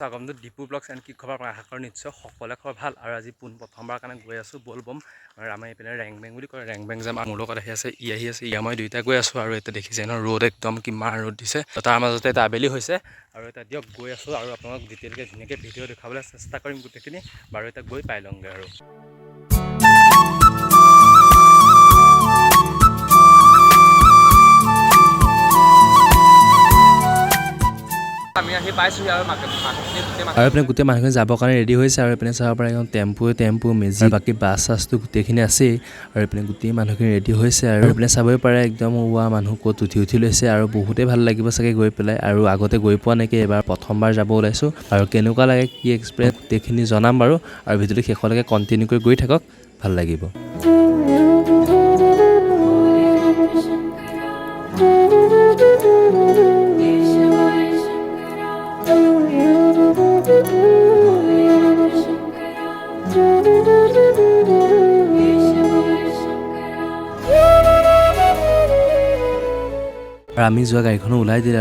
স্বাগতম depot blogs and কি খবৰ আপোনাৰ আশা কৰোঁ নিশ্চয় সকলোৱে খবৰ ভাল আৰু আজি প্ৰথমবাৰ কাৰণে গৈ আছোঁ বল বম আমাৰ এইপিনে ৰেংবেং বুলি কয় ৰেংবেং যাম মোৰ লগত আহি আছে ই মই দুইটা গৈ আছোঁ আৰু এতিয়া দেখিছে ন ৰ'দ একদম কিমান ৰ'দ দিছে তাৰ মাজতে এটা আবেলি হৈছে আৰু এতিয়া দিয়ক গৈ আছোঁ আৰু আপোনালোক ডিটেইলকৈ ধুনীয়াকৈ ভিডিঅ' দেখুৱাবলৈ চেষ্টা কৰিম গোটেইখিনি বাৰু এতিয়া গৈ পাই লওঁগৈ আৰু আমি আহি পাইছোঁ আৰু এইপিনে গোটেই মানুহখিনি যাবৰ কাৰণে ৰেডি হৈছে আৰু এইপিনে চাব পাৰে এখন টেম্পু মেজিক বাকী বাছ চাছটো গোটেইখিনি আছেই আৰু এইপিনে গোটেই মানুহখিনি ৰেডি হৈছে আৰু এইপিনে চাবই পাৰে একদম মানুহ ক'ত উঠি লৈছে আৰু বহুতেই ভাল লাগিব চাগে গৈ পেলাই আৰু আগতে গৈ পোৱা নেকি এবাৰ প্ৰথমবাৰ যাব ওলাইছোঁ আৰু কেনেকুৱা লাগে কি এক্সপিৰিয়েঞ্চ গোটেইখিনি জনাম বাৰু আৰু ভিডিঅ'টো শেষলৈকে কণ্টিনিউ কৰি গৈ থাকক ভাল লাগিব আৰু আমি যোৱা গাড়ীখনো ওলাই দিলে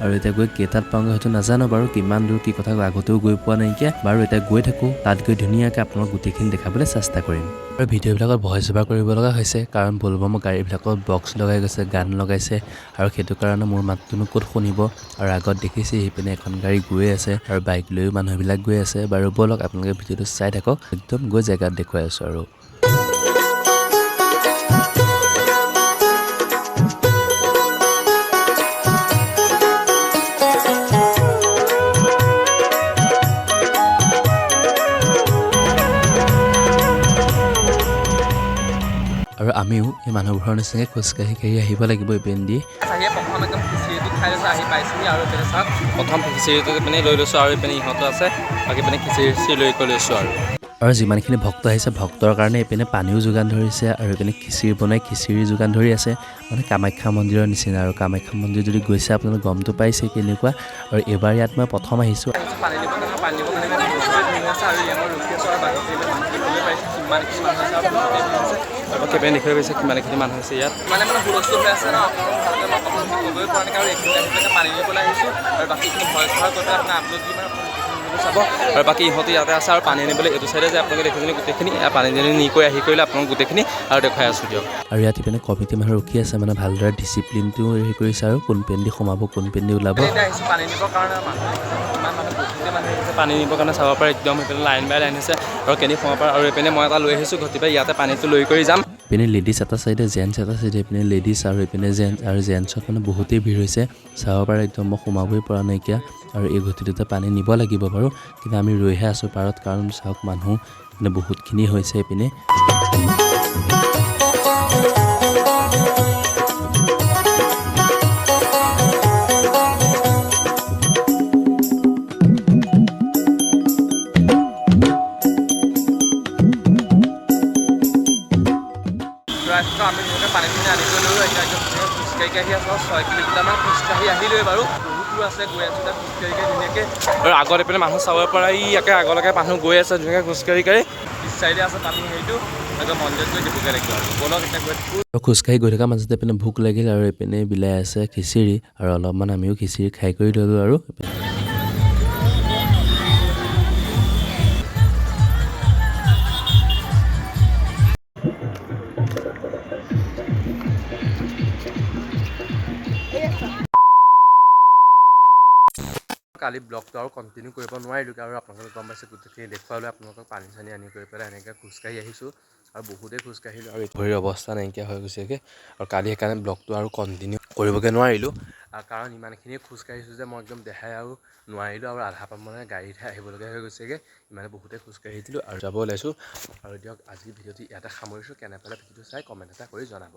আৰু এতিয়া গৈ কেইটাত পাওঁগৈ হয়তো নাজানো বাৰু কিমান দূৰ কি কথা আগতেও গৈ পোৱা নাইকিয়া বাৰু এতিয়া গৈ থাকোঁ তাত গৈ ধুনীয়াকৈ আপোনালোক গোটেইখিনি দেখাবলৈ চেষ্টা কৰিম আৰু ভিডিঅ'বিলাকত ভইচ অভাৰ কৰিব লগা হৈছে কাৰণ বলবমৰ গাড়ীবিলাকত বক্স লগাই গৈছে গান লগাইছে আৰু সেইটো কাৰণে মোৰ মাতটোনো ক'ত শুনিব আৰু আগত দেখিছে সেইপিনে এখন গাড়ী গৈ আছে আৰু বাইক লৈও মানুহবিলাক গৈ আছে বাৰু বলক আপোনালোকে ভিডিঅ'টো চাই থাকক একদম গৈ জেগাত দেখুৱাই আছোঁ আৰু আৰু আমিও এই মানুহবোৰৰ নিচিনাকৈ খোজকাঢ়ি আহিব লাগিব এইপিনেদি প্ৰথম একদম খিচিৰিটো খাই লৈছোঁ আহি পাইছোঁহি আৰু এইপিনে চাওক প্ৰথম খিচিৰিটো পিনে লৈ লৈছোঁ আৰু এইপিনে ইহঁতো আছে বাকী পিনে খিচিৰি লৈ লৈছোঁ আৰু যিমানখিনি ভক্ত আহিছে ভক্তৰ কাৰণে এইপিনে পানীও যোগান ধৰিছে আৰু এইপিনে খিচিৰি বনাই খিচিৰি যোগান ধৰি আছে মানে কামাখ্যা মন্দিৰৰ নিচিনা আৰু কামাখ্যা মন্দিৰ যদি গৈছে আপোনালোকে গমটো পাইছে কেনেকুৱা আৰু এইবাৰ ইয়াত মই প্ৰথম আহিছোঁ পানী দিব কাৰণে দেখিব পাইছে কিমানখিনি মানুহ আছে ইয়াত মানে হুলস্থুল হৈ আছে ন আপোনালোক ভালকৈ মই ক'বই পৰা নাই আৰু এইখিনি আহি পানী নিবলৈ আহিছোঁ আৰু বাকীখিনি ভইচ অভাৰ কৰি পেলাই আপোনাৰ আপলোড দিম চাব আৰু বাকী ইহঁতে ইয়াতে আছে আৰু পানী নিবলৈ এইটো চাইডে যে আপোনালোকে দেখিছেনে গোটেইখিনি পানী নি কৈ আহি কৰিলে আপোনালোক গোটেইখিনি আৰু দেখুৱাই আছোঁ দিয়ক আৰু ইয়াত ইপিনে কমিটি মানুহ ৰখি আছে মানে ভালদৰে ডিচিপ্লিনটো হেৰি কৰিছে আৰু কোন পেণ্ডি সোমাব কোন পেণ্ডি ওলাব আহিছোঁ পানী নিবৰ কাৰণে পানী নিবৰ কাৰণে চাব পাৰে একদম সেইপিনে লাইন বাই লাইন আছে আৰু কেনি সোমাব পাৰে আৰু এইপিনে মই এটা লৈ আহিছোঁ ঘটিপাই ইয়াতে পানীটো লৈ কৰি যাম এইপিনে লেডিজ এটা চাইডে জেণ্টছ এটা চাইডে এইপিনে লেডিজ আৰু এইপিনে জেণ্টছ আৰু জেণ্টছত মানে বহুতেই ভিৰ হৈছে চাব পাৰে একদম মই সোমাবই পৰা নাইকিয়া আৰু এই ঘটিটোতে পানী নিব লাগিব বাৰু কিন্তু আমি ৰৈহে আছোঁ পাৰত কাৰণ চাওক মানুহ মানে বহুতখিনি হৈছে এইপিনে আমি ধুনীয়াকৈ পানীখিনি আনি কৰি লৈ একদম খোজকাঢ়ি আহি আছোঁ 6 কিলোমিটাৰমান খোজকাঢ়ি আহিলোৱে বাৰু বহুত দূৰ আছে গৈ আছোঁ তাত খোজকাঢ়ি ধুনীয়াকৈ আৰু আগত এইপিনে মানুহ চাব পৰা ইয়াকে আগলৈকে মানুহ গৈ আছে ধুনীয়াকৈ খোজকাঢ়ি পিছ চাইডে আছে পানী হেৰিটো একদম মন্দিৰত গৈ দিবগৈ লাগিব আৰু বলক এতিয়া গৈ খোজকাঢ়ি গৈ থকাৰ মাজতে এইপিনে ভোক লাগিল আৰু এইপিনে বিলাই আছে খিচিৰি আৰু অলপমান আমিও খিচিৰি খাই কৰি ল'লোঁ আৰু কালি ব্লগটো আৰু কণ্টিনিউ কৰিব নোৱাৰিলোঁ আৰু আপোনালোকে গম পাইছে গোটেইখিনি দেখুৱালৈ আপোনালোকক পানী চানী আনি কৰি পেলাই এনেকৈ খোজকাঢ়ি আহিছোঁ আৰু বহুতেই খোজকাঢ়িলোঁ আৰু ভৰিৰ অৱস্থা নাইকিয়া হৈ গৈছেগৈ আৰু কালি সেইকাৰণে ব্লগটো আৰু কণ্টিনিউ কৰিবগৈ নোৱাৰিলোঁ কাৰণ ইমানখিনিয়ে খোজকাঢ়িছোঁ যে মই একদম দেখাই আৰু নোৱাৰিলোঁ আৰু আধা পাম মানে গাড়ীতহে আহিবলগীয়া হৈ গৈছেগৈ ইমানে বহুতেই খোজকাঢ়ি দিলোঁ আৰু যাব ওলাইছোঁ আৰু দিয়ক আজি ভিডিঅ'টো ইয়াতে সামৰিছোঁ কেনে পালে ভিডিঅ'টো চাই কমেণ্ট এটা কৰি জনাব